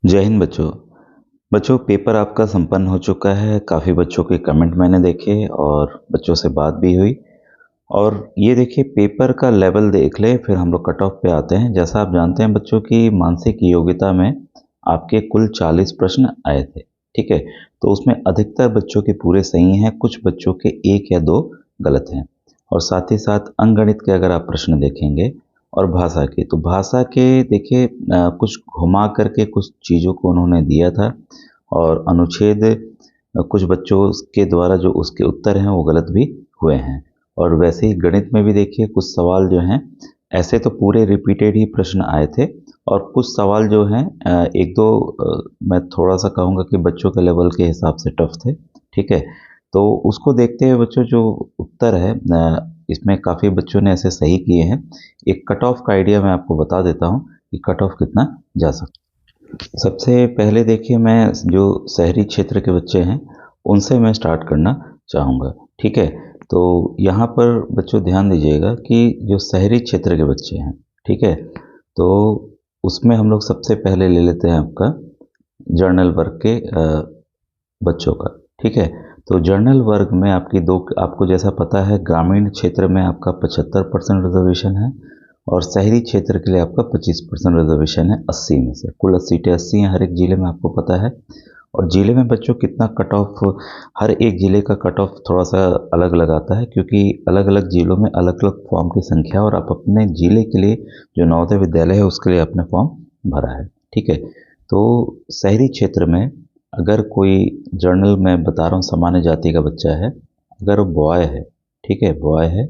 जय हिंद बच्चों। बच्चों पेपर आपका संपन्न हो चुका है। काफ़ी बच्चों के कमेंट मैंने देखे और बच्चों से बात भी हुई। और ये देखिए पेपर का लेवल देख ले, फिर हम लोग कट ऑफ पे आते हैं। जैसा आप जानते हैं बच्चों की मानसिक योग्यता में आपके कुल 40 प्रश्न आए थे, ठीक है। तो उसमें अधिकतर बच्चों के पूरे सही हैं, कुछ बच्चों के 1 या 2 गलत हैं। और साथ ही साथ अंकगणित के अगर आप प्रश्न देखेंगे और भाषा के, तो भाषा के देखिए कुछ घुमा करके कुछ चीज़ों को उन्होंने दिया था और अनुच्छेद कुछ बच्चों के द्वारा जो उसके उत्तर हैं वो गलत भी हुए हैं। और वैसे ही गणित में भी देखिए कुछ सवाल जो हैं ऐसे तो पूरे रिपीटेड ही प्रश्न आए थे और कुछ सवाल जो हैं एक दो मैं थोड़ा सा कहूँगा कि बच्चों के लेवल के हिसाब से टफ थे, ठीक है। तो उसको देखते हुए बच्चों जो उत्तर है इसमें काफ़ी बच्चों ने ऐसे सही किए हैं। एक कट ऑफ का आइडिया मैं आपको बता देता हूँ कि कट ऑफ कितना जा सकता है। सबसे पहले देखिए मैं जो शहरी क्षेत्र के बच्चे हैं उनसे मैं स्टार्ट करना चाहूँगा, ठीक है। तो यहाँ पर बच्चों ध्यान दीजिएगा कि जो शहरी क्षेत्र के बच्चे हैं, ठीक है, तो उसमें हम लोग सबसे पहले ले लेते हैं आपका जर्नल वर्ग के बच्चों का, ठीक है। तो जर्नल वर्ग में आपकी दो, आपको जैसा पता है ग्रामीण क्षेत्र में आपका 75% रिजर्वेशन है और शहरी क्षेत्र के लिए आपका 25% रिजर्वेशन है। 80 में से कुल सीटें 80 हैं हर एक जिले में, आपको पता है। और जिले में बच्चों कितना कट ऑफ, हर एक जिले का कट ऑफ थोड़ा सा अलग अलग आता है क्योंकि अलग अलग जिलों में अलग अलग फॉर्म की संख्या, और आप अपने जिले के लिए जो नवोदय विद्यालय है उसके लिए आपने फॉर्म भरा है, ठीक है। तो शहरी क्षेत्र में अगर कोई, जर्नल में बता रहा हूँ सामान्य जाति का बच्चा है, अगर वो बॉय है, ठीक है, बॉय है,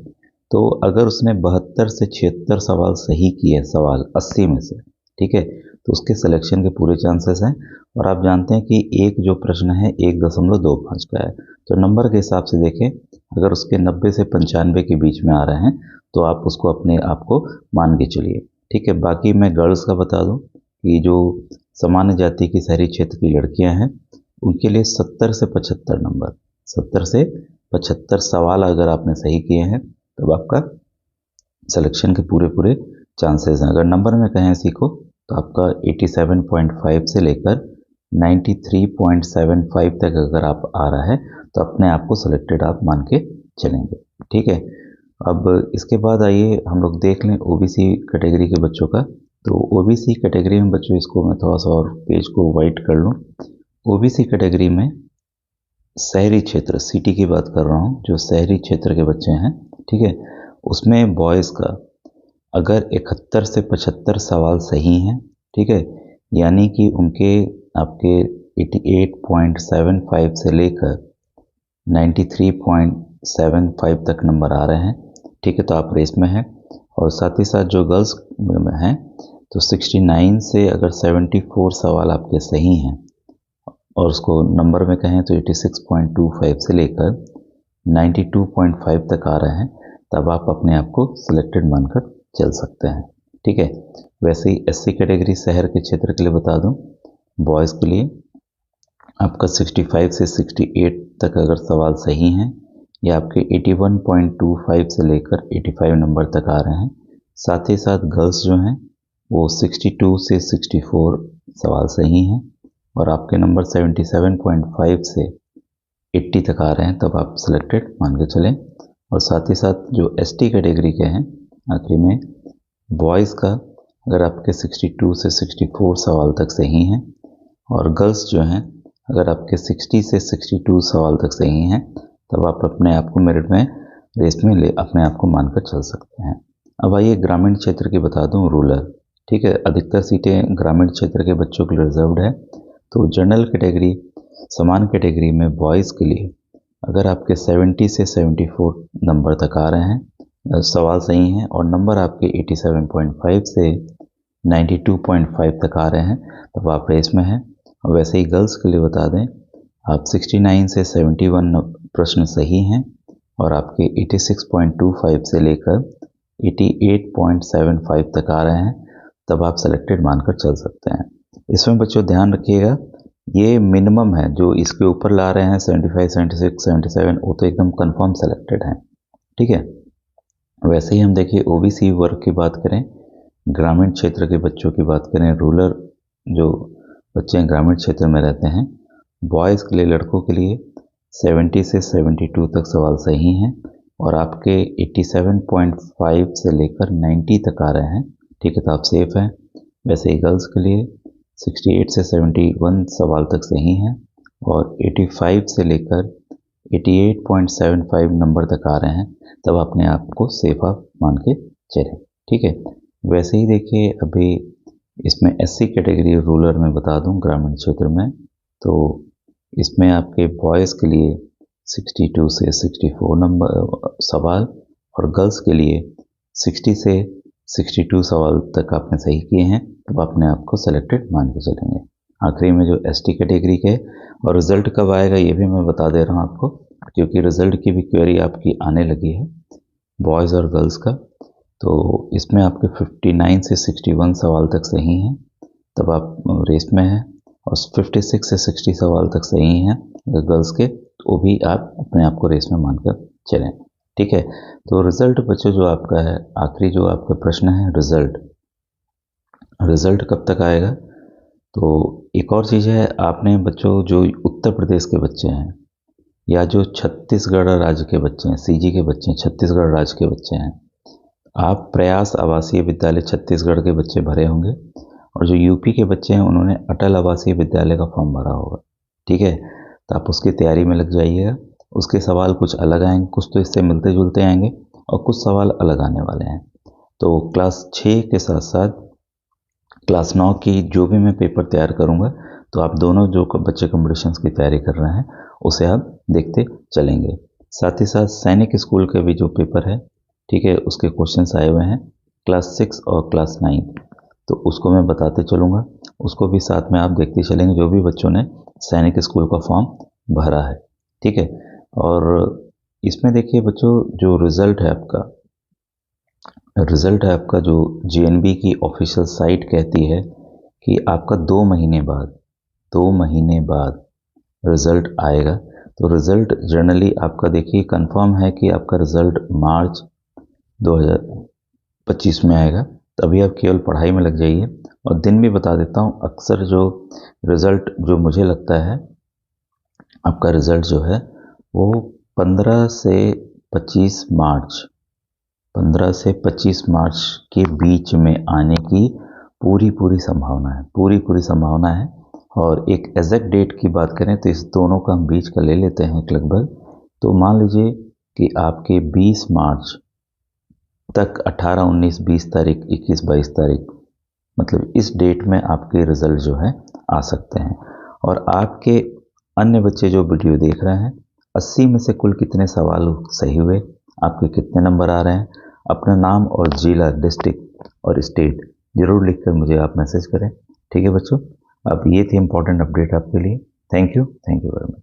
तो अगर उसने 72 से 76 सवाल सही किए, सवाल 80 में से, ठीक है, तो उसके सिलेक्शन के पूरे चांसेस हैं। और आप जानते हैं कि एक जो प्रश्न है 1.25 का है, तो नंबर के हिसाब से देखें, अगर उसके 90 से 95 के बीच में आ रहे हैं तो आप उसको अपने आप को मान के चलिए, ठीक है। बाकी मैं गर्ल्स का बता दूं कि जो सामान्य जाति की शहरी क्षेत्र की लड़कियां हैं उनके लिए 70 से 75 नंबर, 70 से 75 सवाल अगर आपने सही किए हैं तब आपका सिलेक्शन के पूरे पूरे चांसेस हैं। अगर नंबर में कहें इसी को तो आपका 87.5 से लेकर 93.75 तक अगर आप आ रहा है तो अपने आप को सिलेक्टेड आप मान के चलेंगे, ठीक है। अब इसके बाद आइए हम लोग देख लें ओबीसी कैटेगरी के बच्चों का। तो ओबीसी कैटेगरी में बच्चों, इसको मैं थोड़ा सा और पेज को वाइट कर लूँ। ओबीसी कैटेगरी में शहरी क्षेत्र, सिटी की बात कर रहा हूँ, जो शहरी क्षेत्र के बच्चे हैं, ठीक है, उसमें बॉयज़ का अगर 71 से 75 सवाल सही हैं, ठीक है, यानी कि उनके आपके 88.75 से लेकर 93.75 तक नंबर आ रहे हैं, ठीक है, तो आप रेस में हैं। और साथ ही साथ जो गर्ल्स में हैं तो 69 से अगर 74 सवाल आपके सही हैं और उसको नंबर में कहें तो 86.25 से लेकर 92.5 तक आ रहे हैं, तब आप अपने आप को सिलेक्टेड मानकर चल सकते हैं, ठीक है। वैसे ही एससी कैटेगरी शहर के क्षेत्र के लिए बता दूं, बॉयज़ के लिए आपका 65 से 68 तक अगर सवाल सही हैं या आपके 81.25 से लेकर 85 नंबर तक आ रहे हैं। साथ ही साथ गर्ल्स जो हैं वो 62 से 64 सवाल सही हैं और आपके नंबर 77.5 से 80 तक आ रहे हैं, तब आप सिलेक्टेड मान के चलें। और साथ ही साथ जो एसटी कैटेगरी के हैं, आखिरी में बॉयज़ का अगर आपके 62 से 64 सवाल तक सही हैं और गर्ल्स जो हैं अगर आपके 60 से 62 सवाल तक सही हैं, तब आप अपने आप को मेरिट में, रेस में ले अपने आप को मानकर चल सकते हैं। अब आइए ग्रामीण क्षेत्र की बता दूं, रूरल, ठीक है, अधिकतर सीटें ग्रामीण क्षेत्र के बच्चों के लिए रिजर्व्ड है। तो जनरल कैटेगरी, समान कैटेगरी में बॉयज़ के लिए अगर आपके 70 से 74 नंबर तक आ रहे हैं, सवाल सही हैं और नंबर आपके 87.5 से 92.5 तक आ रहे हैं, तब आप रेस में हैं। और वैसे ही गर्ल्स के लिए बता दें, आप 69 से 71 प्रश्न सही हैं और आपके 86.25 से लेकर 88.75 तक आ रहे हैं, तब आप सेलेक्टेड मानकर चल सकते हैं। इसमें बच्चों ध्यान रखिएगा, ये मिनिमम है, जो इसके ऊपर ला रहे हैं 75, 76, 77, वो तो एकदम कंफर्म सेलेक्टेड हैं, ठीक है। वैसे ही हम देखिए ओबीसी वर्ग की बात करें, ग्रामीण क्षेत्र के बच्चों की बात करें, रूरल जो बच्चे ग्रामीण क्षेत्र में रहते हैं। बॉयज़ के लिए, लड़कों के लिए 70 से 72 तक सवाल सही हैं और आपके 87.5 से लेकर 90 तक आ रहे हैं। ठीक है, तो आप सेफ हैं। वैसे ही गर्ल्स के लिए 68 से 71 सवाल तक सही हैं और 85 से लेकर 88.75 नंबर तक आ रहे हैं, तब अपने आप को सेफ आप मान के चलें। ठीक है, वैसे ही देखिए अभी इसमें एससी कैटेगरी रूरल में बता दूं, ग्रामीण क्षेत्र में, तो इसमें आपके बॉयज़ के लिए 62 से 64 नंबर सवाल और गर्ल्स के लिए 60 से 62 सवाल तक आपने सही किए हैं, तब अपने आप को सेलेक्टेड मान के चलेंगे। आखिरी में जो एसटी कैटेगरी के और रिज़ल्ट कब आएगा ये भी मैं बता दे रहा हूँ आपको, क्योंकि रिज़ल्ट की भी क्वेरी आपकी आने लगी है बॉयज़ और गर्ल्स का। तो इसमें आपके 59 से 61 सवाल तक सही हैं, तब आप रेस में हैं, और 56 से 60 सवाल तक सही हैं गर्ल्स के, तो भी आप अपने आप को रेस में मानकर चलें। ठीक है, तो रिज़ल्ट बच्चों जो आपका है, आखिरी जो आपका प्रश्न है, रिज़ल्ट कब तक आएगा? तो एक और चीज़ है, आपने बच्चों जो उत्तर प्रदेश के बच्चे हैं या जो छत्तीसगढ़ राज्य के बच्चे हैं, सीजी के बच्चे हैं, छत्तीसगढ़ राज्य के बच्चे हैं, आप प्रयास आवासीय विद्यालय छत्तीसगढ़ के बच्चे भरे होंगे, और जो यूपी के बच्चे हैं उन्होंने अटल आवासीय विद्यालय का फॉर्म भरा होगा। ठीक है, तो आप उसकी तैयारी में लग जाइएगा। उसके सवाल कुछ अलग आएंगे, कुछ तो इससे मिलते जुलते आएंगे और कुछ सवाल अलग आने वाले हैं। तो क्लास 6 के साथ साथ क्लास 9 की जो भी मैं पेपर तैयार करूँगा, तो आप दोनों जो बच्चे कॉम्पिटिशन्स की तैयारी कर रहे हैं उसे आप देखते चलेंगे। साथ ही साथ सैनिक स्कूल के भी जो पेपर है, ठीक है, उसके क्वेश्चंस आए हुए हैं क्लास 6 और क्लास 9, तो उसको मैं बताते चलूँगा, उसको भी साथ में आप देखते चलेंगे, जो भी बच्चों ने सैनिक स्कूल का फॉर्म भरा है। ठीक है, और इसमें देखिए बच्चों, जो रिज़ल्ट है आपका जो जीएनबी की ऑफिशियल साइट कहती है कि आपका 2 महीने बाद रिज़ल्ट आएगा। तो रिज़ल्ट जनरली आपका देखिए कंफर्म है कि आपका रिज़ल्ट मार्च 2025 में आएगा। तो अभी आप केवल पढ़ाई में लग जाइए। और दिन भी बता देता हूँ, अक्सर जो रिज़ल्ट जो मुझे लगता है आपका रिज़ल्ट जो है वो 15 से 25 मार्च के बीच में आने की पूरी संभावना है। और एक एग्जैक्ट डेट की बात करें तो इस दोनों का हम बीच का ले लेते हैं लगभग, तो मान लीजिए कि आपके 20 मार्च तक 18, 19, 20 तारीख, 21, 22 तारीख, मतलब इस डेट में आपके रिज़ल्ट जो है आ सकते हैं। और आपके अन्य बच्चे जो वीडियो देख रहे हैं, 80 में से कुल कितने सवाल सही हुए, आपके कितने नंबर आ रहे हैं, अपना नाम और जिला, डिस्ट्रिक्ट और स्टेट ज़रूर लिखकर मुझे आप मैसेज करें। ठीक है बच्चों, अब ये थी इम्पोर्टेंट अपडेट आपके लिए। Thank you very much.